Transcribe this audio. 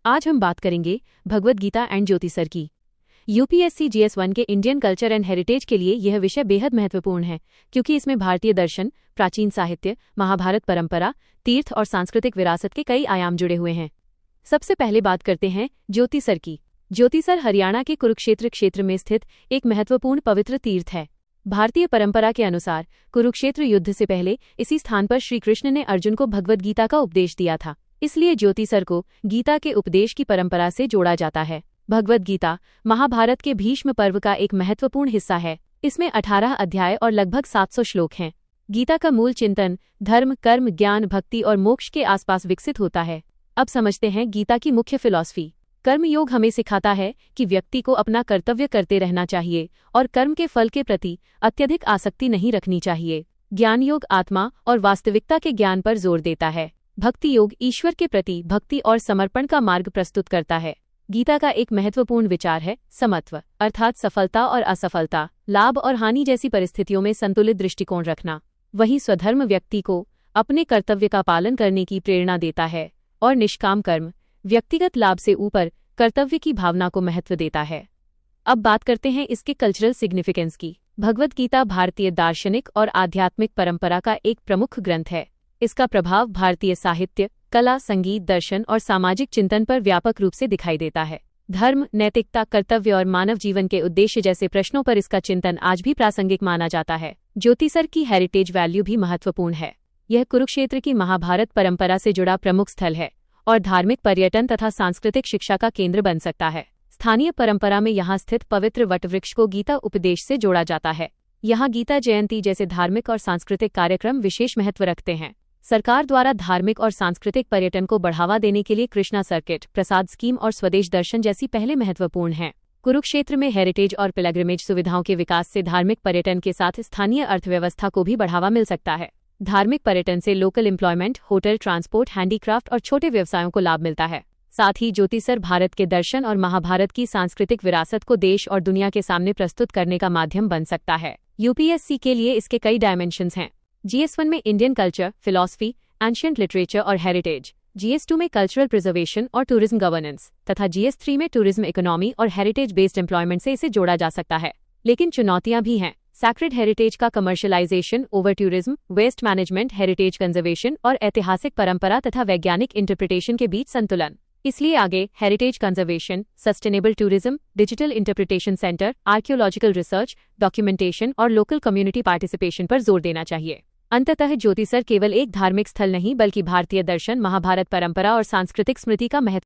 आज हम बात करेंगे भगवद गीता एंड ज्योतिसर की। यूपीएससी GS1 के इंडियन कल्चर एंड हेरिटेज के लिए यह विषय बेहद महत्वपूर्ण है, क्योंकि इसमें भारतीय दर्शन, प्राचीन साहित्य, महाभारत परंपरा, तीर्थ और सांस्कृतिक विरासत के कई आयाम जुड़े हुए हैं। सबसे पहले बात करते हैं ज्योतिसर की। ज्योतिसर हरियाणा के कुरुक्षेत्र क्षेत्र में स्थित एक महत्वपूर्ण पवित्र तीर्थ है। भारतीय परंपरा के अनुसार कुरुक्षेत्र युद्ध से पहले इसी स्थान पर श्री कृष्ण ने अर्जुन को भगवद गीता का उपदेश दिया था। इसलिए ज्योतिसर को गीता के उपदेश की परंपरा से जोड़ा जाता है। भगवद गीता महाभारत के भीष्म पर्व का एक महत्वपूर्ण हिस्सा है। इसमें 18 अध्याय और लगभग 700 श्लोक हैं। गीता का मूल चिंतन धर्म, कर्म, ज्ञान, भक्ति और मोक्ष के आसपास विकसित होता है। अब समझते हैं गीता की मुख्य फिलॉसफी। कर्मयोग हमें सिखाता है कि व्यक्ति को अपना कर्तव्य करते रहना चाहिए और कर्म के फल के प्रति अत्यधिक आसक्ति नहीं रखनी चाहिए। ज्ञान योग आत्मा और वास्तविकता के ज्ञान पर जोर देता है। भक्ति योग ईश्वर के प्रति भक्ति और समर्पण का मार्ग प्रस्तुत करता है। गीता का एक महत्वपूर्ण विचार है समत्व, अर्थात सफलता और असफलता, लाभ और हानि जैसी परिस्थितियों में संतुलित दृष्टिकोण रखना। वहीं स्वधर्म व्यक्ति को अपने कर्तव्य का पालन करने की प्रेरणा देता है और निष्काम कर्म व्यक्तिगत लाभ से ऊपर कर्तव्य की भावना को महत्व देता है। अब बात करते हैं इसके कल्चरल सिग्निफिकेंस की। भगवद गीता भारतीय दार्शनिक और आध्यात्मिक परंपरा का एक प्रमुख ग्रंथ है। इसका प्रभाव भारतीय साहित्य, कला, संगीत, दर्शन और सामाजिक चिंतन पर व्यापक रूप से दिखाई देता है। धर्म, नैतिकता, कर्तव्य और मानव जीवन के उद्देश्य जैसे प्रश्नों पर इसका चिंतन आज भी प्रासंगिक माना जाता है। ज्योतिसर की हेरिटेज वैल्यू भी महत्वपूर्ण है। यह कुरुक्षेत्र की महाभारत परंपरा से जुड़ा प्रमुख स्थल है और धार्मिक पर्यटन तथा सांस्कृतिक शिक्षा का केंद्र बन सकता है। स्थानीय परंपरा में यहाँ स्थित पवित्र वटवृक्ष को गीता उपदेश से जोड़ा जाता है। यहाँ गीता जयंती जैसे धार्मिक और सांस्कृतिक कार्यक्रम विशेष महत्व रखते हैं। सरकार द्वारा धार्मिक और सांस्कृतिक पर्यटन को बढ़ावा देने के लिए कृष्णा सर्किट, प्रसाद स्कीम और स्वदेश दर्शन जैसी पहले महत्वपूर्ण हैं। कुरुक्षेत्र में हेरिटेज और पिलग्रिमेज सुविधाओं के विकास से धार्मिक पर्यटन के साथ स्थानीय अर्थव्यवस्था को भी बढ़ावा मिल सकता है। धार्मिक पर्यटन से local employment, hotel, transport, handicraft और छोटे व्यवसायों को लाभ मिलता है। साथ ही ज्योतिसर भारत के दर्शन और महाभारत की सांस्कृतिक विरासत को देश और दुनिया के सामने प्रस्तुत करने का माध्यम बन सकता है। यूपीएससी के लिए इसके कई डायमेंशंस हैं। GS1 में Indian culture, philosophy, ancient literature और हेरिटेज, GS2 में कल्चरल प्रिजर्वेशन और टूरिज्म गवर्नेंस तथा GS3 में टूरिज्म इकोनॉमी और हेरिटेज बेस्ड एम्प्लॉयमेंट से इसे जोड़ा जा सकता है। लेकिन चुनौतियां भी हैं। सैक्रेड हेरिटेज का commercialisation, over tourism, waste management, heritage conservation और ऐतिहासिक परंपरा तथा वैज्ञानिक इंटरप्रिटेशन के बीच संतुलन। इसलिए आगे heritage conservation, sustainable tourism, digital interpretation centre, archaeological research, documentation और लोकल कम्युनिटी पार्टिसिपेशन पर जोर देना चाहिए। अंततः ज्योतिसर केवल एक धार्मिक स्थल नहीं बल्कि भारतीय दर्शन, महाभारत परंपरा और सांस्कृतिक स्मृति का महत्व